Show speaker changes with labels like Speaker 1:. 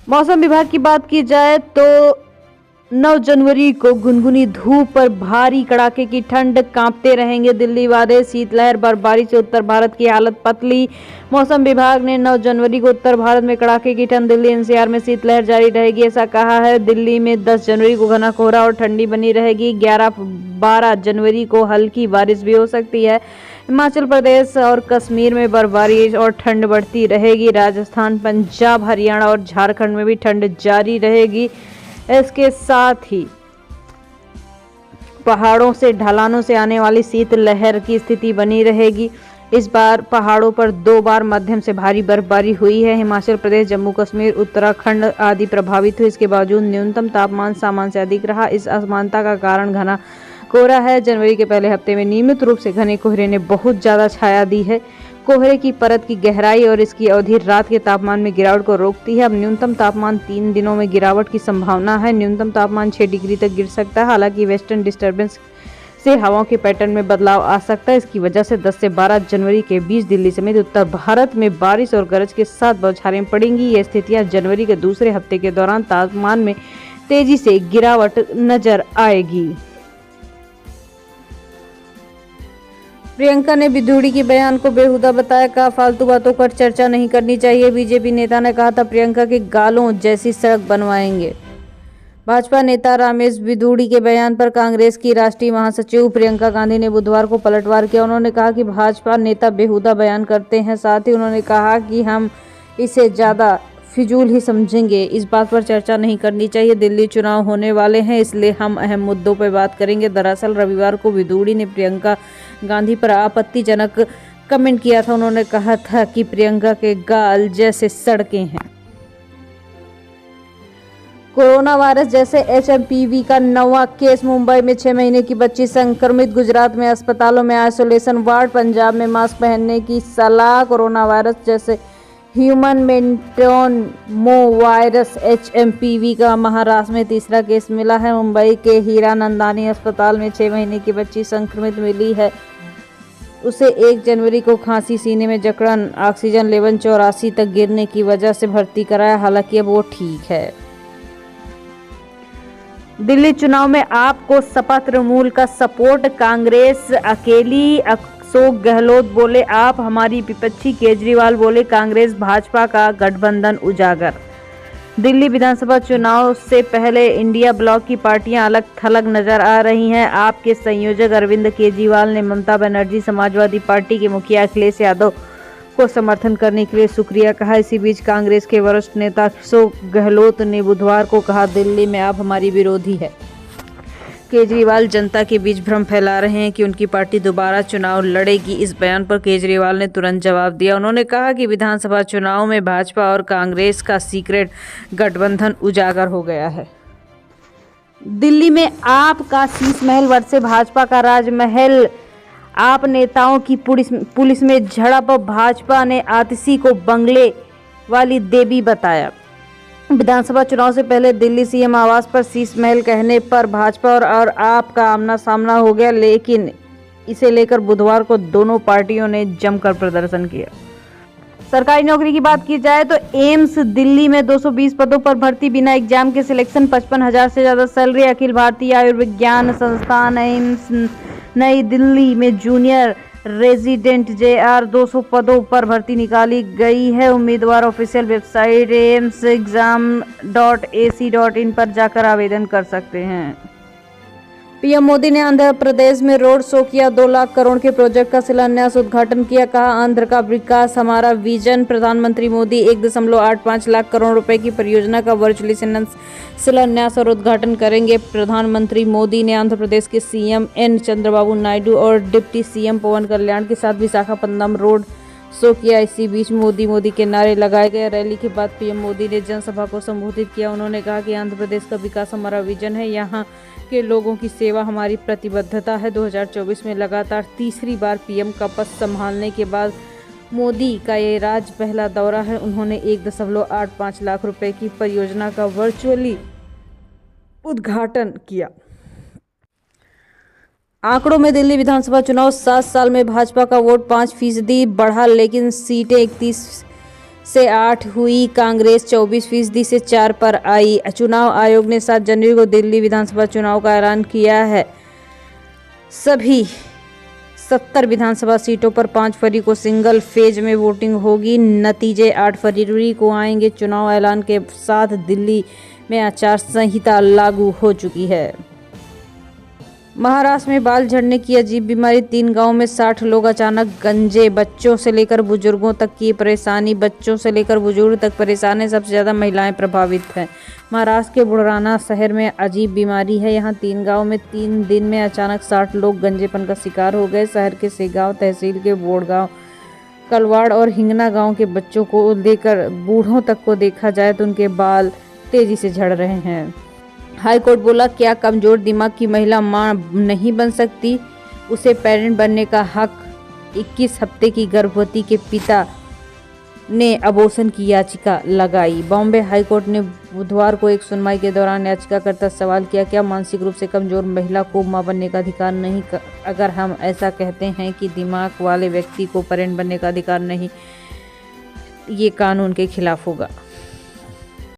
Speaker 1: मौसम विभाग की बात की जाए तो 9 जनवरी को गुनगुनी धूप पर भारी कड़ाके की ठंड, कांपते रहेंगे दिल्ली वाले, शीतलहर, बर्फबारी से उत्तर भारत की हालत पतली। मौसम विभाग ने 9 जनवरी को उत्तर भारत में कड़ाके की ठंड, दिल्ली एनसीआर में शीतलहर जारी रहेगी ऐसा कहा है। दिल्ली में 10 जनवरी को घना कोहरा और ठंडी बनी रहेगी। 11-12 जनवरी को हल्की बारिश भी हो सकती है। हिमाचल प्रदेश और कश्मीर में बर्फबारी और ठंड बढ़ती रहेगी। राजस्थान, पंजाब, हरियाणा और झारखंड में भी ठंड जारी रहेगी। इसके साथ ही पहाड़ों से, ढलानों से आने वाली शीतलहर की स्थिति बनी रहेगी। इस बार पहाड़ों पर 2 बार मध्यम से भारी बर्फबारी हुई है। हिमाचल प्रदेश, जम्मू कश्मीर, उत्तराखंड आदि प्रभावित हुए। इसके बावजूद न्यूनतम तापमान सामान्य से अधिक रहा। इस असमानता का कारण घना कोहरा है। जनवरी के पहले हफ्ते में नियमित रूप से घने कोहरे ने बहुत ज्यादा छाया दी है। कोहरे की परत की गहराई और इसकी अवधि रात के तापमान में गिरावट को रोकती है। अब न्यूनतम तापमान 3 दिनों में गिरावट की संभावना है। न्यूनतम तापमान 6 डिग्री तक गिर सकता है। हालांकि वेस्टर्न डिस्टर्बेंस से हवाओं के पैटर्न में बदलाव आ सकता है। इसकी वजह से 10 से 12 जनवरी के बीच दिल्ली समेत उत्तर भारत में बारिश और गरज के साथ बौछारें पड़ेंगी। ये स्थितियां जनवरी के दूसरे हफ्ते के दौरान तापमान में तेजी से गिरावट नजर आएगी। प्रियंका ने विधूड़ी के बयान को बेहुदा बताया, कहा फालतू बातों पर चर्चा नहीं करनी चाहिए। बीजेपी नेता ने कहा था प्रियंका के गालों जैसी सड़क बनवाएंगे। भाजपा नेता रामेश विधूड़ी के बयान पर कांग्रेस की राष्ट्रीय महासचिव प्रियंका गांधी ने बुधवार को पलटवार किया। उन्होंने कहा कि भाजपा नेता बेहुदा बयान करते हैं। साथ ही उन्होंने कहा कि हम इसे ज्यादा फिजूल ही समझेंगे। इस बात पर चर्चा नहीं करनी चाहिए। दिल्ली चुनाव होने वाले हैं, इसलिए हम अहम मुद्दों पर बात करेंगे। दरअसल रविवार को विधूड़ी ने प्रियंका गांधी पर आपत्तिजनक कमेंट किया था। उन्होंने कहा था कि प्रियंका के गाल जैसे सड़कें हैं। कोरोना वायरस जैसे HMPV का नवा केस, मुंबई में 6 महीने की बच्ची संक्रमित, गुजरात में अस्पतालों में आइसोलेशन वार्ड, पंजाब में मास्क पहनने की सलाह। कोरोना वायरस जैसे ह्यूमन मेटोनमो वायरस HMPV का महाराष्ट्र में तीसरा केस मिला है। मुंबई के हीरानंदानी अस्पताल में 6 महीने की बच्ची संक्रमित मिली है। उसे 1 जनवरी को खांसी, सीने में जकड़न, ऑक्सीजन लेवल 84 तक गिरने की वजह से भर्ती कराया। हालांकि अब वो ठीक है। दिल्ली चुनाव में आपको सपा तृणमूल का सपोर्ट, कांग्रेस अकेली। अशोक गहलोत बोले आप हमारी विपक्षी, केजरीवाल बोले कांग्रेस भाजपा का गठबंधन उजागर। दिल्ली विधानसभा चुनाव से पहले इंडिया ब्लॉक की पार्टियां अलग थलग नजर आ रही हैं। आप के संयोजक अरविंद केजरीवाल ने ममता बनर्जी, समाजवादी पार्टी के मुखिया अखिलेश यादव को समर्थन करने के लिए शुक्रिया कहा। इसी बीच कांग्रेस के वरिष्ठ नेता अशोक गहलोत ने बुधवार को कहा दिल्ली में आप हमारी विरोधी है। केजरीवाल जनता के बीच भ्रम फैला रहे हैं कि उनकी पार्टी दोबारा चुनाव लड़ेगी। इस बयान पर केजरीवाल ने तुरंत जवाब दिया। उन्होंने कहा कि विधानसभा चुनाव में भाजपा और कांग्रेस का सीक्रेट गठबंधन उजागर हो गया है। दिल्ली में आप का शीश महल वर्सेस भाजपा का राजमहल, आप नेताओं की पुलिस में झड़प, भाजपा ने आतिशी को बंगले वाली देवी बताया। विधानसभा चुनाव से पहले दिल्ली सीएम आवास पर शीश महल कहने पर भाजपा और आप का आमना सामना हो गया, लेकिन इसे लेकर बुधवार को दोनों पार्टियों ने जमकर प्रदर्शन किया। सरकारी नौकरी की बात की जाए तो एम्स दिल्ली में 220 पदों पर भर्ती, बिना एग्जाम के सिलेक्शन, 55,000 से ज्यादा सैलरी। अखिल भारतीय आयुर्विज्ञान संस्थान एम्स नई दिल्ली में जूनियर रेजिडेंट JR 200 पदों पर भर्ती निकाली गई है। उम्मीदवार ऑफिशियल वेबसाइट amsexam.ac.in पर जाकर आवेदन कर सकते हैं। पीएम मोदी ने आंध्र प्रदेश में रोड शो किया, 2 लाख करोड़ के प्रोजेक्ट का शिलान्यास उद्घाटन किया। कहा आंध्र का विकास हमारा विजन। प्रधानमंत्री मोदी 1.85 लाख करोड़ रुपए की परियोजना का वर्चुअली शिलान्यास और उद्घाटन करेंगे। प्रधानमंत्री मोदी ने आंध्र प्रदेश के CM N चंद्रबाबू नायडू और डिप्टी CM पवन कल्याण के साथ विशाखापट्टनम रोड शो किया। इसी बीच मोदी के नारे लगाए गए। रैली के बाद पीएम मोदी ने जनसभा को संबोधित किया। उन्होंने कहा कि आंध्र प्रदेश का विकास हमारा विजन है, यहाँ के लोगों की सेवा हमारी प्रतिबद्धता है। 2024 में लगातार तीसरी बार पीएम का पद संभालने के बाद मोदी का ये राज्य पहला दौरा है। उन्होंने 1.85 लाख रुपए की परियोजना का वर्चुअली उद्घाटन किया। आंकड़ों में दिल्ली विधानसभा चुनाव 7 साल में भाजपा का वोट 5% बढ़ा, लेकिन सीटें 31 से 8 हुई, कांग्रेस 24% से 4 पर आई। चुनाव आयोग ने 7 जनवरी को दिल्ली विधानसभा चुनाव का ऐलान किया है। सभी 70 विधानसभा सीटों पर 5 फरवरी को सिंगल फेज में वोटिंग होगी। नतीजे 8 फरवरी को आएंगे। चुनाव ऐलान के साथ दिल्ली में आचार संहिता लागू हो चुकी है। महाराष्ट्र में बाल झड़ने की अजीब बीमारी, 3 गांवों में 60 लोग अचानक गंजे। बच्चों से लेकर बुजुर्गों तक की परेशानी, बच्चों से लेकर बुजुर्ग तक परेशान है। सबसे ज़्यादा महिलाएं प्रभावित हैं। महाराष्ट्र के बुलढाना शहर में अजीब बीमारी है। यहाँ 3 गांव में 3 दिन में अचानक 60 लोग गंजेपन का शिकार हो गए। शहर के सेगांव तहसील के बोड़गांव, कलवाड़ और हिंगना गाँव के बच्चों को लेकर बूढ़ों तक को देखा जाए तो उनके बाल तेजी से झड़ रहे हैं। हाईकोर्ट बोला, क्या कमजोर दिमाग की महिला मां नहीं बन सकती? उसे पेरेंट बनने का हक। 21 हफ्ते की गर्भवती के पिता ने अबॉर्शन की याचिका लगाई। बॉम्बे हाईकोर्ट ने बुधवार को एक सुनवाई के दौरान याचिकाकर्ता से सवाल किया, क्या मानसिक रूप से कमजोर महिला को मां बनने का अधिकार नहीं? अगर हम ऐसा कहते हैं कि दिमाग वाले व्यक्ति को पेरेंट बनने का अधिकार नहीं, ये कानून के खिलाफ होगा।